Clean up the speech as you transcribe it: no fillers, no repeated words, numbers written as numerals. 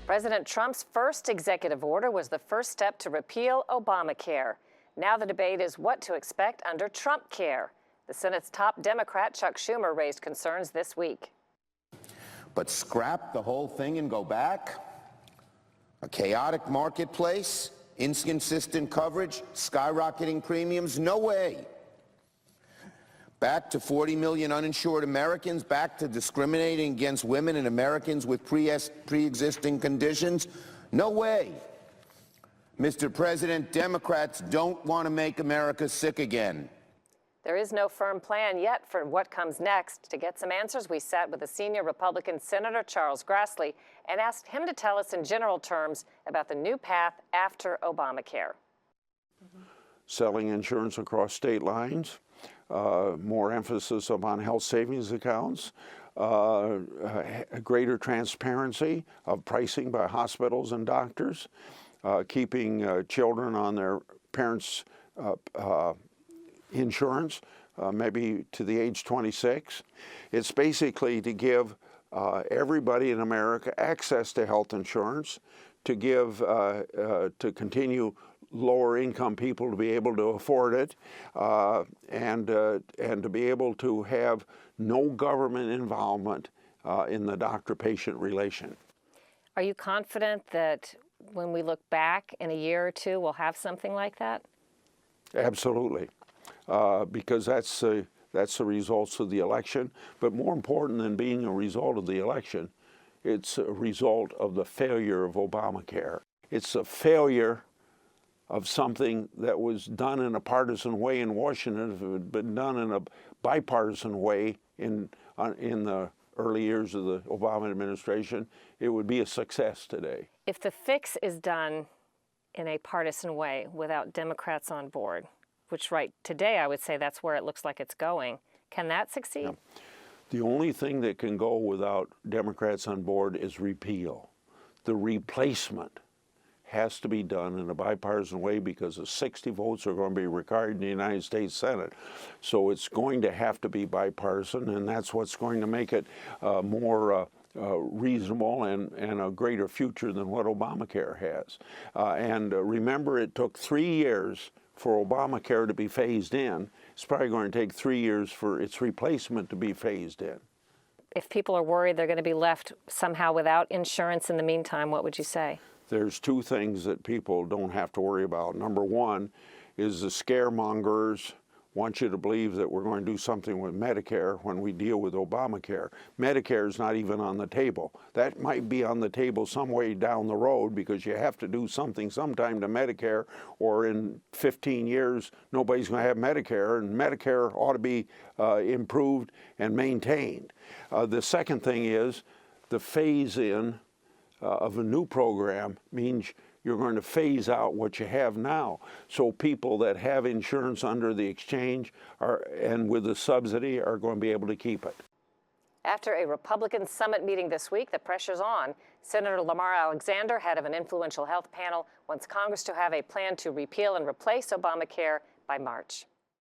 President Trump's first executive order was the first step to repeal Obamacare. Now the debate is what to expect under Trumpcare. The Senate's top Democrat, Chuck Schumer, raised concerns this week. But scrap the whole thing and go back? A chaotic marketplace, inconsistent coverage, skyrocketing premiums? No way. Back to 40 million uninsured Americans, back to discriminating against women and Americans with pre-existing conditions? No way. Mr. President, Democrats don't want to make America sick again. There is no firm plan yet for what comes next. To get some answers, we sat with the senior Republican Senator Charles Grassley and asked him to tell us in general terms about the new path after Obamacare. Selling insurance across state lines, more emphasis upon health savings accounts, greater transparency of pricing by hospitals and doctors, keeping children on their parents' insurance, maybe to the age 26. It's basically to give everybody in America access to health insurance, to give, to continue lower income people to be able to afford it, and to be able to have no government involvement in the doctor-patient relation. Are you confident that when we look back in a year or two, we'll have something like that? Absolutely, because that's the results of the election. But more important than being a result of the election, it's a result of the failure of Obamacare. It's a failure of something that was done in a partisan way in Washington. If it had been done in a bipartisan way in the early years of the Obama administration, it would be a success today. If the fix is done in a partisan way without Democrats on board, which right today I would say that's where it looks like it's going, can that succeed? Yeah. The only thing that can go without Democrats on board is repeal. The replacement has to be done in a bipartisan way because the 60 votes are going to be required in the United States Senate. So it's going to have to be bipartisan, and that's what's going to make it more reasonable and a greater future than what Obamacare has. And remember, it took 3 years for Obamacare to be phased in. It's probably going to take 3 years for its replacement to be phased in. If people are worried they're going to be left somehow without insurance in the meantime, what would you say? There's two things that people don't have to worry about. Number one is the scaremongers want you to believe that we're going to do something with Medicare when we deal with Obamacare. Medicare is not even on the table. That might be on the table some way down the road because you have to do something sometime to Medicare, or in 15 years nobody's going to have Medicare, and Medicare ought to be improved and maintained. The second thing is the phase-in of a new program means you're going to phase out what you have now. So people that have insurance under the exchange and with the subsidy are going to be able to keep it. After a Republican summit meeting this week, the pressure's on. Senator Lamar Alexander, head of an influential health panel, wants Congress to have a plan to repeal and replace Obamacare by March.